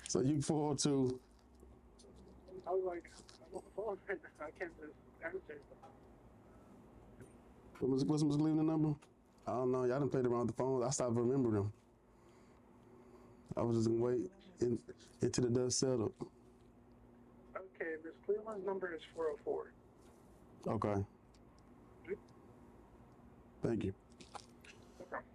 So you forward to. I was like, I'm on the phone right now. I can't just answer. What's Ms. Cleveland number? I don't know. Y'all done played around with the phone. I stopped remembering them. I was just gonna wait until the dust settled. Okay, Miss Cleveland's number is 404. Okay. Thank you. No problem.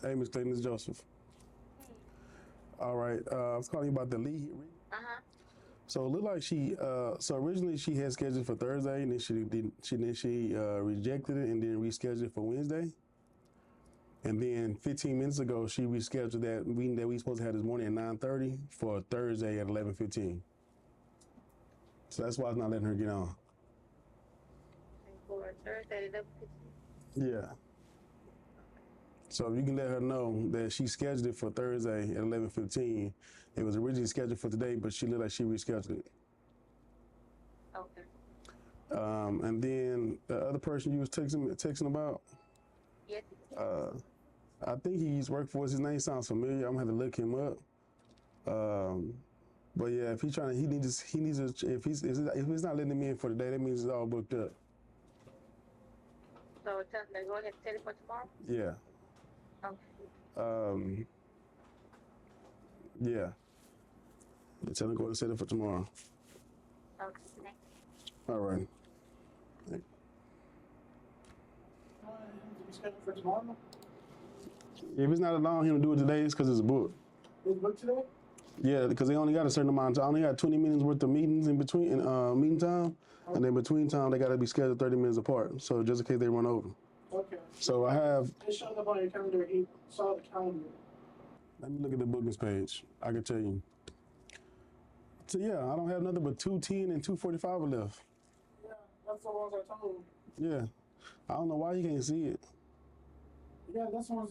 Hey, Ms. Clayton, this is Joseph. All right. I was calling you about the lead. So it looked like she. So originally she had scheduled for Thursday, and then she rejected it, and then rescheduled it for Wednesday. And then 15 minutes ago, she rescheduled that meeting that we supposed to have this morning at 9:30 for Thursday at 11:15. So that's why I was not letting her get on. For Thursday at 11:15. Yeah. So if you can let her know that she scheduled it for Thursday at 11:15. It was originally scheduled for today, but she looked like she rescheduled it. Okay. And then the other person you was texting about, Yes. I think he's worked for us. His name sounds familiar. I'm gonna have to look him up. But yeah, if he's trying to, he needs a, if he's not letting him in for today, that means it's all booked up. So tell them to go ahead and set it for tomorrow? Yeah. Okay. Yeah. Tell him to go and set it for tomorrow. Okay, thanks. All right. To be scheduled for tomorrow? If it's not allowing him to do it today, it's because it's a book. It's booked today? Yeah, because they only got a certain amount of time. I only got 20 minutes worth of meetings in between, meeting time. And then between time, they got to be scheduled 30 minutes apart. So just in case they run over. Okay. So I have. It showed up on your calendar. He saw the calendar. Let me look at the bookings page. I can tell you. So yeah, I don't have nothing but 2:10 and 2:45 left. Yeah, that's the ones I told him. Yeah. I don't know why he can't see it. Yeah, that's the ones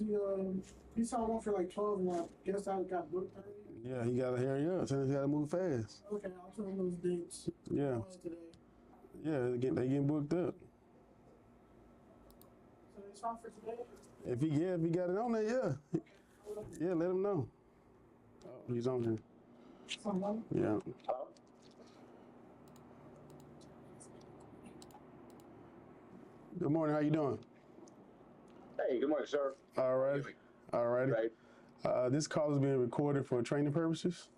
he saw one for like 12, and I guess I got booked already. Yeah, he got to hurry up. So he got to move fast. Okay, I'll tell him those dates. Yeah. Today. Yeah, they getting booked up. So it's on for today? If he got it on there, yeah. Yeah, let him know. Oh, he's on here. Someone? Yeah. Hello? Good morning. How you doing? Hey, good morning, sir. All right. All right. Right. This call is being recorded for training purposes.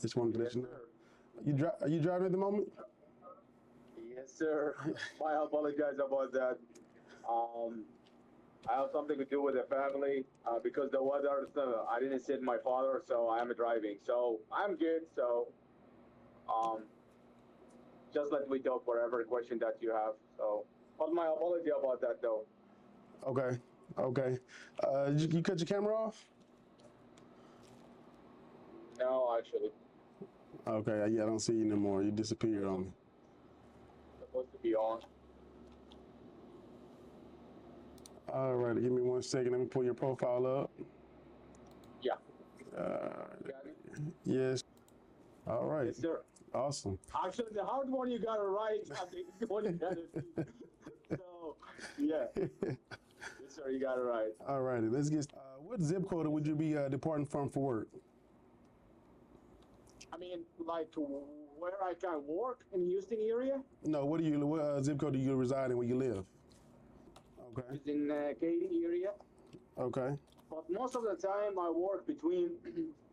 Just wanted to let you know. Are you driving at the moment? Yes, sir. I apologize about that. I have something to do with the family because the weather. So I didn't see my father, so I am driving. So I'm good. So just let me talk whatever question that you have. So, but my apology about that, though. Okay. Okay. You cut your camera off? No, actually, Okay. Yeah, I don't see you no more. You disappeared on me. supposed to be on. All right. Give me 1 second. Let me pull your profile up. Yeah. Got it? Yes. All right. Yes, sir. Awesome. Actually, the hard one you got it right. I think the one you got it. So, yeah. Yes, sir. You got it right. All righty. Let's get. What zip code would you be departing from for work? I mean, like where I can work in Houston area. No. What zip code do you reside in where you live? Okay. It's in Katy area. Okay. But most of the time I work between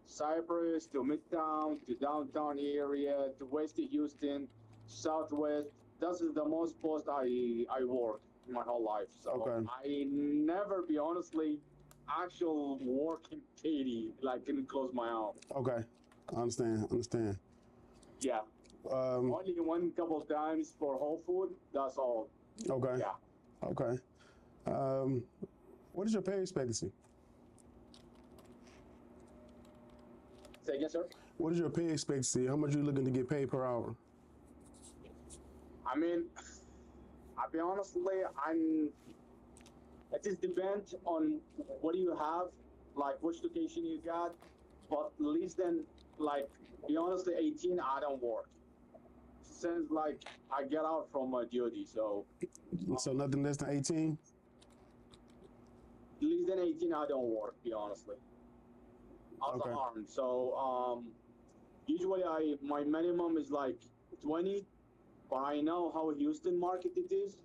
Cypress to Midtown to downtown area to West Houston, Southwest. This is the most post I work in my whole life. So Okay. I never be honestly actual work in Katy, like can close my arm. Okay. I understand. Yeah. Only one couple times for Whole Food. That's all. Okay. Yeah. Okay. What is your pay expectancy? Say again, sir. What is your pay expectancy? How much are you looking to get paid per hour? I mean, I'll be honestly, it just depends on what do you have, like which location you got, but less than, like, be honestly, 18, I don't work. since like I get out from duty. So nothing less than 18. less than 18, I don't work. Be honestly, as Okay. an armed. So usually my minimum is like 20, but I know how Houston market it is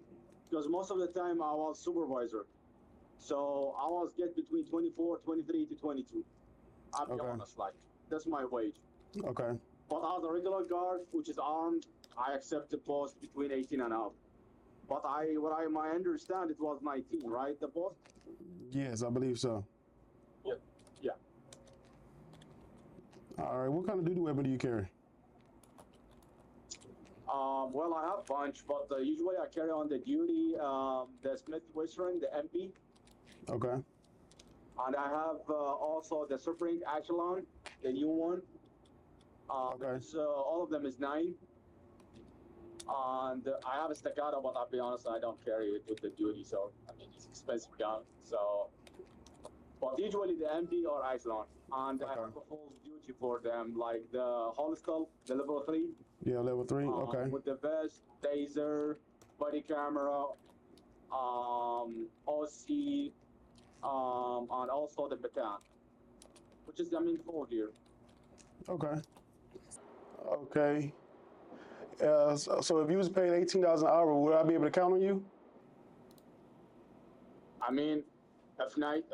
because most of the time I was supervisor. So I was get between 24, 23 to 22. I'll be Okay. honest, like that's my wage. Okay. But as a regular guard, which is armed, I accept the post between 18 and up. But my understand it was 19, right? The post? Yes, I believe so. Yeah. Yeah. All right. What kind of duty weapon do you carry? Well, I have a bunch, but usually I carry on the duty, the Smith Western, the MP, Okay. and I have also the Spring Echelon, the new one. Okay. So all of them is 9. And I have a staccato, but I'll be honest, I don't carry it with the duty, so I mean it's expensive gun. So, but usually the MP or Echelon, and I Okay. have a full duty for them, like the Hollistel, the level 3. Yeah, level 3. Okay. With the vest, taser, body camera, OC, and also the baton, which is, I mean, 4 gear. Okay. Okay. So if you was paid $18 an hour, would I be able to count on you? I mean, if night,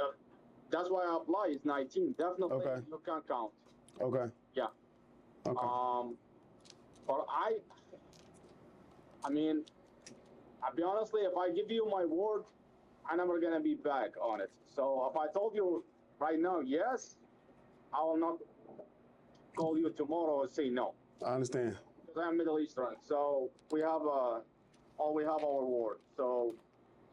that's why I apply is 19. Definitely, Okay. you can count. Okay. Yeah. Okay. But I mean, I'll be honestly, if I give you my word, I'm never gonna be back on it. So if I told you right now, yes, I will not call you tomorrow and say no. I understand. Because I'm Middle Eastern, so we have our word. So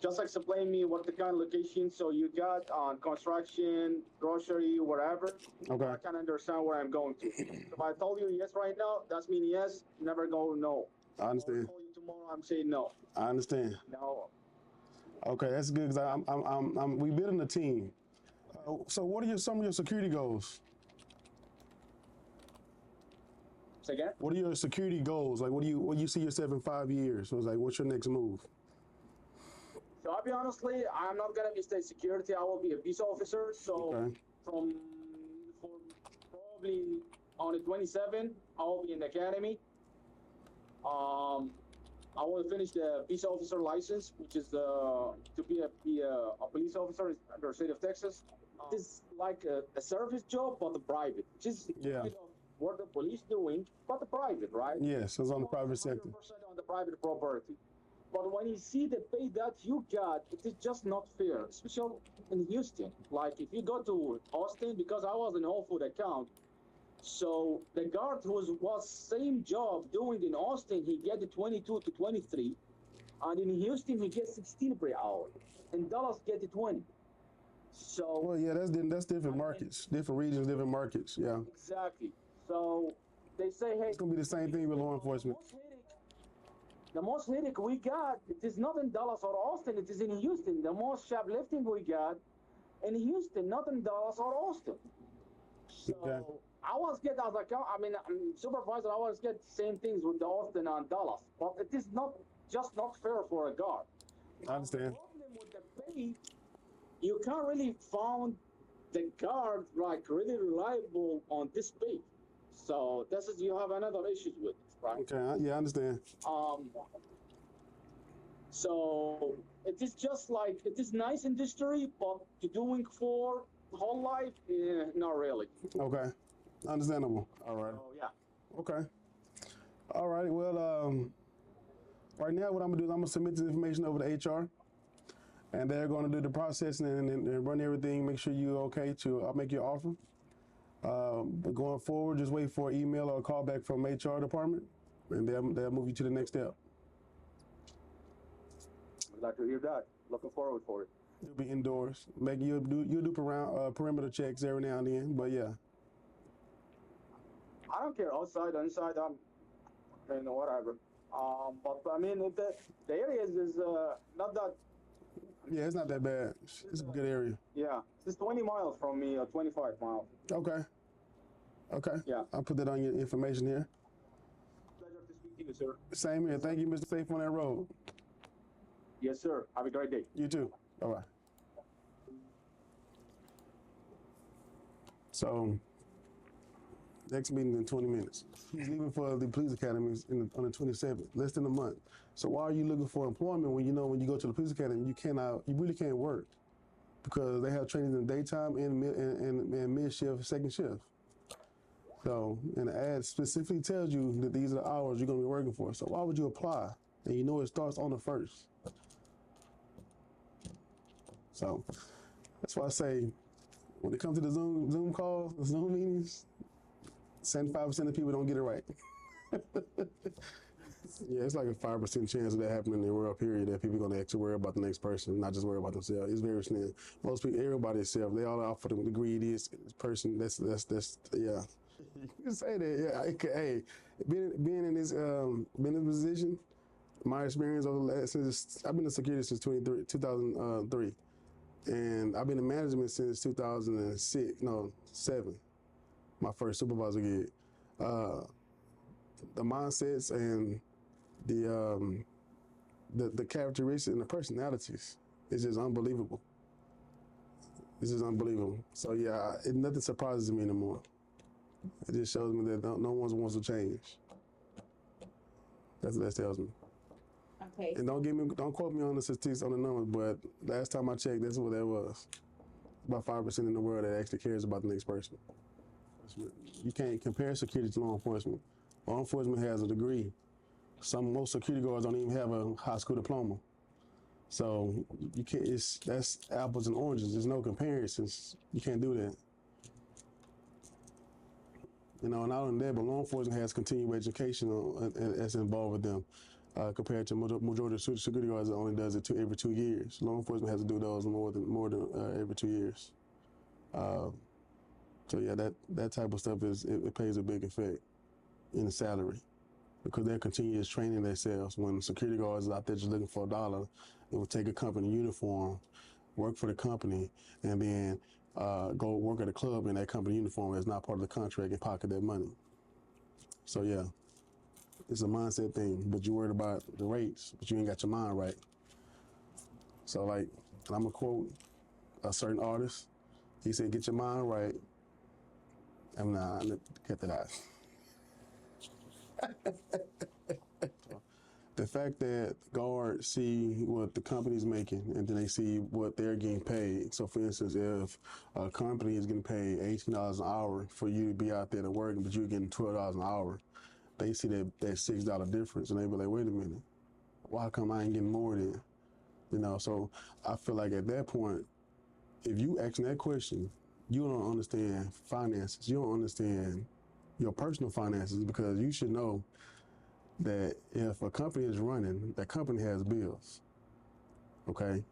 just explain me what the kind of location so you got on construction, grocery, whatever. Okay. I can understand where I'm going to. If I told you yes right now, that's mean yes. Never go no. I understand. I'll call you tomorrow. I'm saying no. I understand. No. Okay, that's good because we building a team. So what are some of your security goals? Say again? What are your security goals? Like, what do you see yourself in 5 years? So it's like, what's your next move? So I'll be honestly, I'm not gonna be state security. I will be a peace officer. So Okay. for probably on the 27, I will be in the academy. I will finish the peace officer license, which is to be a police officer in the state of Texas. This is like a service job, but the private, which is Yeah. kind of what the police doing, but the private, right? Yes, it's on the private sector. 100% on the private property. But when you see the pay that you got, it is just not fair, especially in Houston. Like if you go to Austin, because I was in Whole Food account, so the guard who was same job doing in Austin, he get the 22 to 23, and in Houston he gets 16 per hour, and Dallas get the 20. So Well, yeah, that's different markets, different regions, different markets. Yeah. exactly. So they say, hey, It's gonna be the same thing with law enforcement. The most headache we got, it is not in Dallas or Austin, it is in Houston. The most shoplifting we got in Houston, not in Dallas or Austin. So Okay. I was get as a, I'm supervisor, I was get same things with the Austin and Dallas, but it is not fair for a guard. I understand. The problem with the pay, you can't really found the guard like really reliable on this pay. So this is, you have another issues with it, right? Okay. Yeah, I understand. So it is just like, it is nice industry, but to doing for whole life, not really. Okay. Understandable. All right. So yeah. Okay. All right. Well, right now what I'm gonna do is I'm gonna submit this information over to HR, and they're gonna do the processing and run everything. Make sure you're okay I'll make you an offer. But going forward, just wait for an email or a call back from HR department, and they'll move you to the next step. I'd like to hear that. Looking forward for it. You'll be indoors. You'll do perimeter checks every now and then, but yeah. I don't care outside, inside, whatever. But I mean, the area is not that. Yeah, it's not that bad. It's a good area. Yeah, it's 20 miles from me, or 25 miles. Okay. Okay. Yeah. I'll put that on your information here. Pleasure to speak you, sir. Same here. Thank you, Mr. Safe on that road. Yes, sir. Have a great day. You too. All right. So, next meeting in 20 minutes. He's leaving for the police academy on the 27th, less than a month. So why are you looking for employment when you know when you go to the police academy, you really can't work because they have trainings in the daytime and mid shift, second shift. So, and the ad specifically tells you that these are the hours you're going to be working for. So why would you apply? And you know it starts on the 1st. So that's why I say, when it comes to the Zoom calls, the Zoom meetings, 75% of people don't get it right. Yeah, it's like a 5% chance of that happening in the world period, that people are going to actually worry about the next person, not just worry about themselves. It's very slim. Most people, everybody itself, they all out for the degree this person. That's yeah. You can say that, yeah. Hey, being in this position, my experience over the last, I've been in security since 2003. And I've been in management since 2007, my first supervisor gig. The mindsets and the characteristics and the personalities is just unbelievable. It's just unbelievable. So yeah, nothing surprises me anymore. It just shows me that no one wants to change. That's what that tells me. Okay. And don't quote me on the statistics on the numbers, but last time I checked, that's what that was. About 5% in the world that actually cares about the next person. You can't compare security to law enforcement. Law enforcement has a degree. Most security guards don't even have a high school diploma. So you can't. That's apples and oranges. There's no comparisons. You can't do that. And not only that, but law enforcement has continuing education that's involved with them. Compared to majority of security guards that only does it every 2 years. Law enforcement has to do those more than every 2 years. So yeah, that type of stuff it plays a big effect in the salary because they're continuous training themselves. When security guards are out there just looking for $1, they will take a company uniform, work for the company, and then go work at a club in that company uniform that's not part of the contract and pocket that money. So yeah. It's a mindset thing, but you're worried about the rates, but you ain't got your mind right. So like, and I'm gonna quote a certain artist. He said, "Get your mind right." I'm not cut that out. The fact that guards see what the company's making and then they see what they're getting paid. So for instance, if a company is getting paid $18 an hour for you to be out there to work, but you're getting $12 an hour, they see that $6 difference and they be like, wait a minute, why come I ain't getting more then? So I feel like at that point, if you asking that question, you don't understand finances. You don't understand your personal finances because you should know that if a company is running, that company has bills, okay?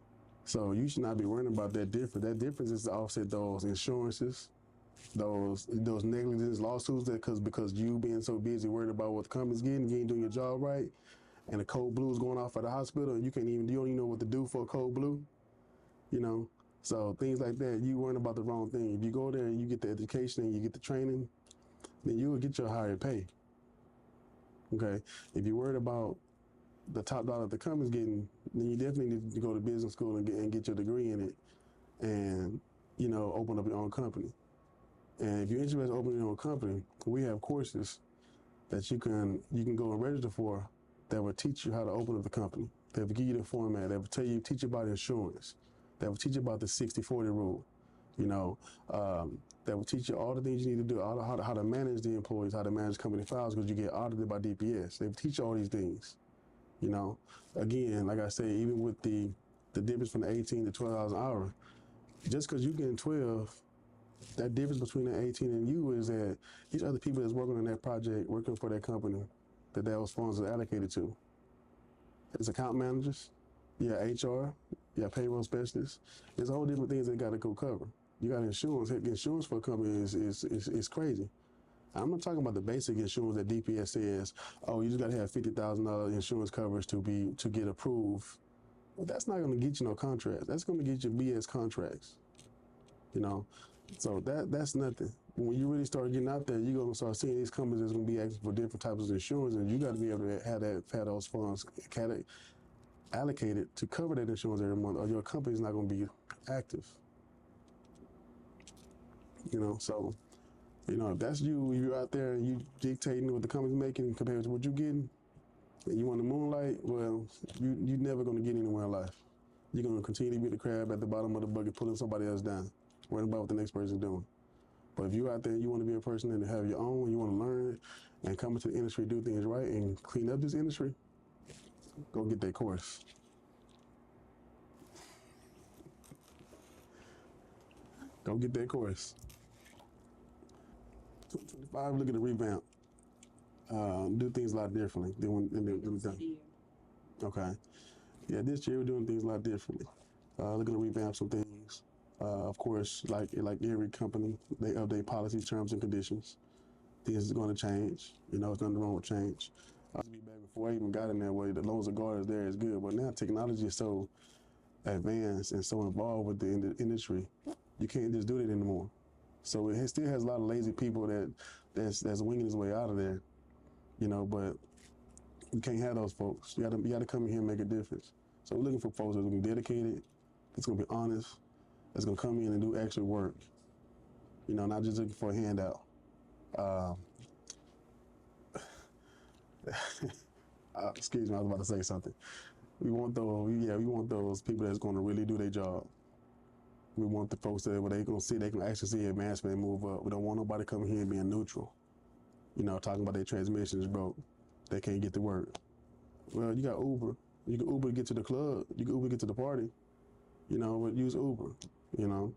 So you should not be worrying about that difference. That difference is to offset those insurances, those negligence lawsuits because you being so busy worried about what the company's getting, you ain't doing your job right, and the code blue is going off at the hospital, and you don't even know what to do for a code blue, So things like that, you worrying about the wrong thing. If you go there and you get the education and you get the training, then you will get your higher pay. Okay, if you're worried about the top dollar the company's getting, then you definitely need to go to business school and get your degree in it, and open up your own company. And if you're interested in opening your own company, we have courses that you can go and register for that will teach you how to open up the company. That will give you the format. That will teach you about insurance. That will teach you about the 60-40 rule. That will teach you all the things you need to do, how to manage the employees, how to manage company files, because you get audited by DPS. They will teach you all these things. Again, like I say, even with the difference from the 18 to $12 an hour, just because you're getting 12, that difference between the 18 and you is that these other people that's working on that project, working for that company, that those funds are allocated to. It's account managers, HR, payroll specialists. There's all different things they got to go cover. You got insurance. Insurance for a company is crazy. I'm not talking about the basic insurance that DPS says, oh, you just got to have $50,000 insurance coverage to get approved. Well, that's not going to get you no contracts. That's going to get you BS contracts. So that's nothing. When you really start getting out there, you're gonna start seeing these companies that's gonna be asking for different types of insurance, and you got to be able to have those funds allocated to cover that insurance every month, or your company's not gonna be active. So if that's you, you're out there and you dictating what the company's making compared to what you're getting, and you want the moonlight, well, you're never gonna get anywhere in life. You're gonna continue to be the crab at the bottom of the bucket, pulling somebody else down, worrying about what the next person's doing. But if you're out there and you want to be a person and have your own, you want to learn and come into the industry, do things right, and clean up this industry, go get that course. Go get that course. 25, look at the revamp. Do things a lot differently than when it was done. Okay. Yeah, this year we're doing things a lot differently. Looking to revamp some things. Of course, like every company, they update policies, terms, and conditions. Things are going to change. There's nothing wrong with change. I used to be back before I even got in that way. The loans of guard is there is good, but now technology is so advanced and so involved with the industry, you can't just do that anymore. So it still has a lot of lazy people that's winging his way out of there, but you can't have those folks. You got to come in here and make a difference. So we're looking for folks that's going to be dedicated, that's going to be honest, that's going to come in and do actual work, not just looking for a handout. Excuse me, I was about to say something. We want those people that's going to really do their job. We want the folks that where they can actually see advancement and move up. We don't want nobody coming here and being neutral. Talking about their transmission is broke. They can't get to work. Well, you got Uber. You can Uber to get to the club. You can Uber to get to the party. But use Uber. Don't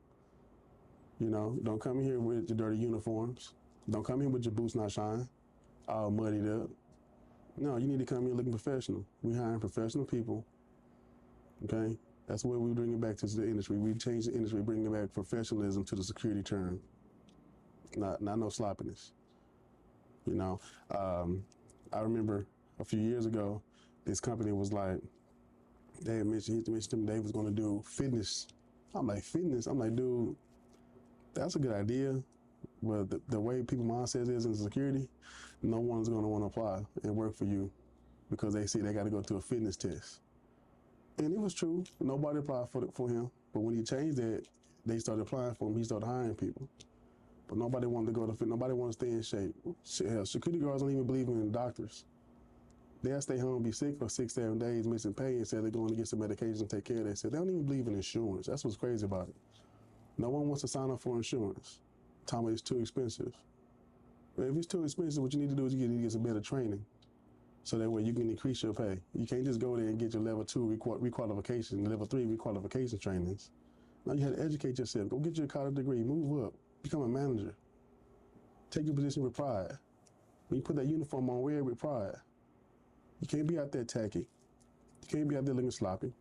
come here with your dirty uniforms. Don't come here with your boots not shine, all muddied up. No, you need to come here looking professional. We hiring professional people. Okay? That's where we bring it back to the industry. We change the industry, bringing back professionalism to the security term. Not no sloppiness. I remember a few years ago, this company was like, they had mentioned they was going to do fitness. I'm like, fitness? I'm like, dude, that's a good idea. But the way people mindset is in security, no one's going to want to apply and work for you because they see they got to go through a fitness test. And it was true. Nobody applied for him. But when he changed that, they started applying for him. He started hiring people. But nobody wanted to go to fit. Nobody wanted to stay in shape. Hell, security guards don't even believe in doctors. They'll stay home, be sick for 6-7 days, missing pay, and say they're going to get some medication and take care of that. They don't even believe in insurance. That's what's crazy about it. No one wants to sign up for insurance. Tommy, it's too expensive. But if it's too expensive, what you need to do is you need to get some better training. So that way you can increase your pay. You can't just go there and get your level 2 requalification, level 3 requalification trainings. Now you have to educate yourself. Go get your college degree, move up, become a manager. Take your position with pride. When you put that uniform on, wear it with pride. You can't be out there tacky. You can't be out there looking sloppy.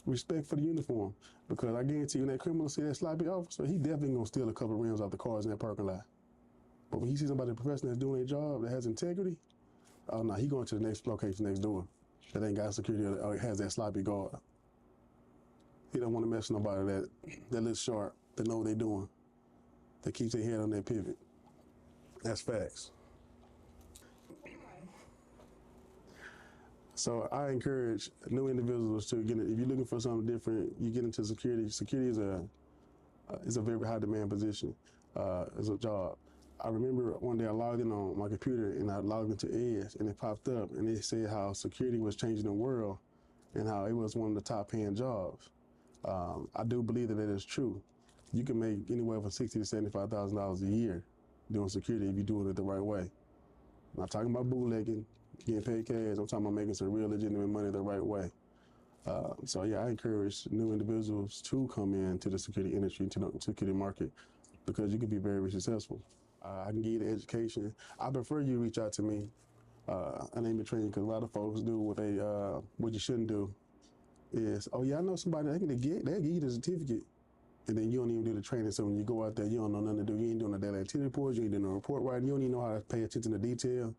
Respect for the uniform, because I guarantee you when that criminal see that sloppy officer, he definitely gonna steal a couple of rims off the cars in that parking lot. But when he sees somebody professional that's doing their job, that has integrity, oh no, he going to the next location next door that ain't got security or has that sloppy guard. He don't want to mess with nobody that looks sharp, that know what they're doing, that keeps their head on their pivot. That's facts. So I encourage new individuals to get it. If you're looking for something different, you get into security. Security is a very high demand position. It's a job. I remember one day I logged in on my computer and I logged into Edge and it popped up and it said how security was changing the world and how it was one of the top paying jobs. I do believe that is true. You can make anywhere from $60,000 to $75,000 a year doing security if you're doing it the right way. I'm not talking about bootlegging, getting paid cash. I'm talking about making some real legitimate money the right way. So yeah, I encourage new individuals to come into the security industry, to the security market, because you can be very, very successful. I can give you the education. I prefer you reach out to me. I name it training because a lot of folks do what you shouldn't do is, oh yeah, I know somebody they'll give you the certificate, and then you don't even do the training. So when you go out there, you don't know nothing to do. You ain't doing the daily activity reports. You ain't doing the report writing. You don't even know how to pay attention to detail.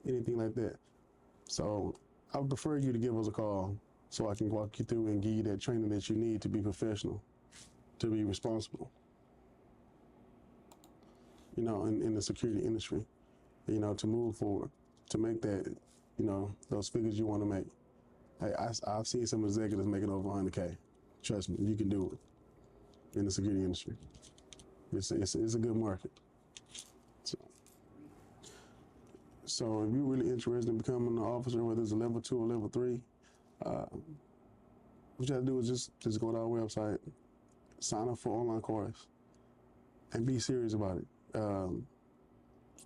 Anything like that. So I would prefer you to give us a call so I can walk you through and give you that training that you need to be professional. to be responsible, you know, in the security industry, you know, to move forward, to make that, you know, those figures you want to make. I've seen some executives making over 100K. Trust me, you can do it in the security industry. It's a good market. So if you're really interested in becoming an officer, whether it's a level 2 or level 3, what you have to do is just go to our website, sign up for online course, and be serious about it.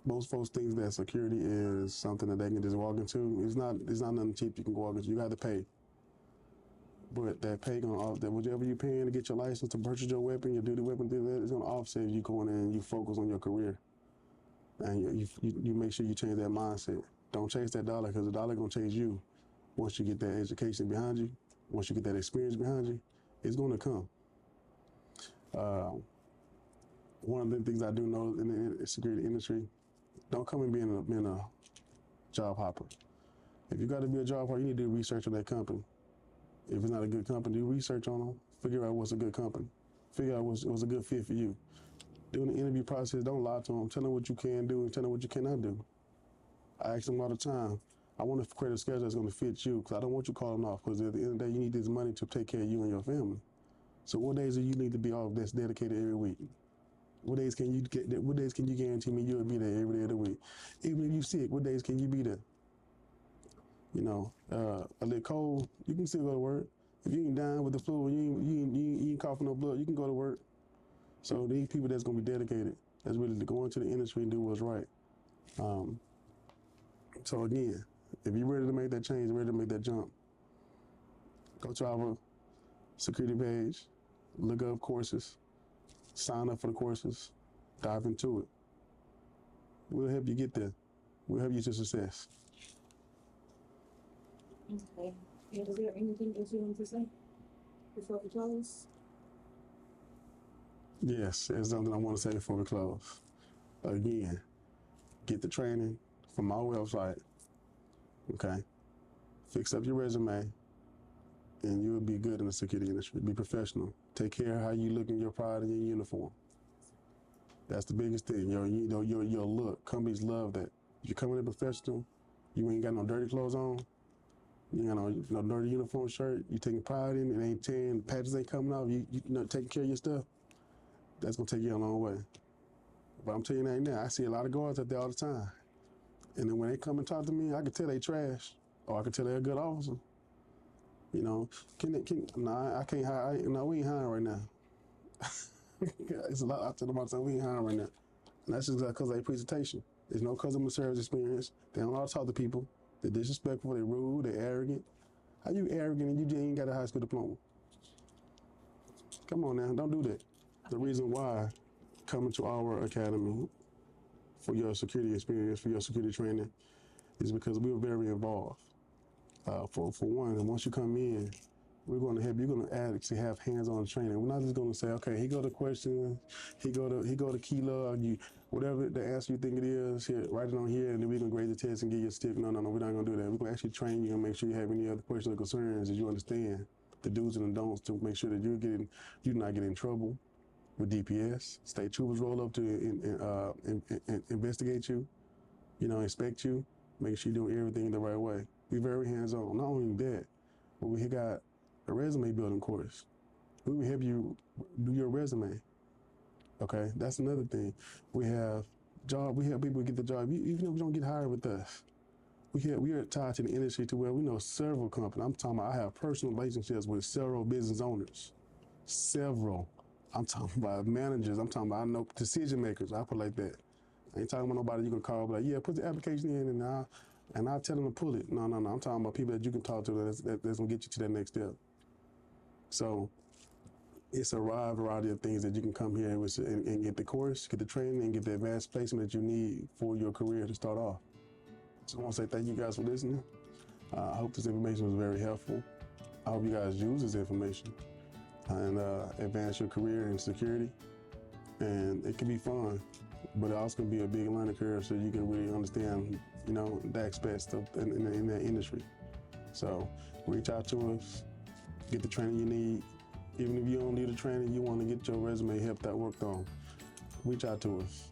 Most folks think that security is something that they can just walk into. It's not nothing cheap you can walk into. You got to pay. But that pay that whatever you're paying to get your license to purchase your weapon, your duty weapon, it's gonna offset if you going in and you focus on your career. And you make sure you change that mindset. Don't chase that dollar, because the dollar gonna chase you. Once you get that education behind you, once you get that experience behind you, it's gonna come. One of the things I do know in the security industry, don't come and being a job hopper. If you got to be a job hopper, you need to do research on that company. If it's not a good company, do research on them. Figure out what's a good company. Figure out what's a good fit for you. During the interview process, don't lie to them. Tell them what you can do and tell them what you cannot do. I ask them all the time, I want to create a schedule that's going to fit you, because I don't want you calling off, because at the end of the day, you need this money to take care of you and your family. So what days do you need to be off that's dedicated every week? What days can you guarantee me you'll be there every day of the week? Even if you're sick, what days can you be there? You know, a little cold, you can still go to work. If you ain't dying with the flu, you ain't coughing no blood, you can go to work. So these people that's gonna be dedicated, that's really to go into the industry and do what's right. So again, if you're ready to make that change, ready to make that jump, go to our security page, look up courses, sign up for the courses, dive into it. We'll help you get there. We'll help you to success. Okay. And is there anything that you want to say before we close? Yes, there's something I want to say before we close. Again, get the training from our website, okay? Fix up your resume, and you'll be good in the security industry. Be professional. Take care of how you look in your pride and your uniform. That's the biggest thing. Your look. Companies love that. If you're coming in professional, you ain't got no dirty clothes on, you got no dirty uniform shirt, you taking pride in it, ain't tearing, the patches ain't coming off, you know, taking care of your stuff, that's gonna take you a long way. But I'm telling you right now, I see a lot of guards out there all the time. And then when they come and talk to me, I can tell they trash, or I can tell they're a good officer. You know, I can't hire, no, we ain't hiring right now. It's a lot, I tell them all the time, we ain't hiring right now. And that's just because of their presentation. There's no customer service experience. They don't know how to talk to people. They're disrespectful, they're rude, they're arrogant. How you arrogant and you ain't got a high school diploma? Come on now, don't do that. The reason why coming to our academy for your security experience, for your security training, is because we're very involved. For one, and once you come in, we're going to help. You're going to actually have hands-on training. We're not just going to say, okay, he go to questions, he go to Keela, you whatever the answer you think it is, here, write it on here, and then we're going to grade the test and give you a stick. No, we're not going to do that. We're going to actually train you and make sure you have any other questions or concerns, that you understand the do's and the don'ts, to make sure that you're not getting in trouble with DPS. State troopers roll up to investigate you, inspect you, make sure you're doing everything the right way. We're very hands-on. Not only that, but we got a resume building course. We will help you do your resume. Okay, that's another thing. We have people get the job, even if we don't get hired with us. We are tied to the industry to where we know several companies. I'm talking about, I have personal relationships with several business owners. Several. I'm talking about managers. I'm talking about, I know decision makers. I put it like that. I ain't talking about nobody you can call, but like, yeah, put the application in and I'll tell them to pull it. No. I'm talking about people that you can talk to that's gonna get you to that next step. So it's a wide variety of things that you can come here and get the course, get the training, and get the advanced placement that you need for your career to start off. So I want to say thank you guys for listening. I hope this information was very helpful. I hope you guys use this information and advance your career in security. And it can be fun, but it also can be a big learning curve, so you can really understand, the aspects of in that industry. So reach out to us, get the training you need, Even if you don't need a training, you want to get your resume helped out, worked on, reach out to us.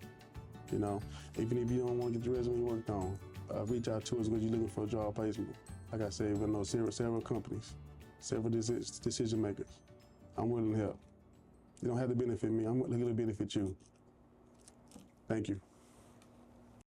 You know, even if you don't want to get your resume worked on, reach out to us because you're looking for a job placement. Like I said, we know several companies, several decision makers. I'm willing to help. You don't have to benefit me. I'm willing to benefit you. Thank you.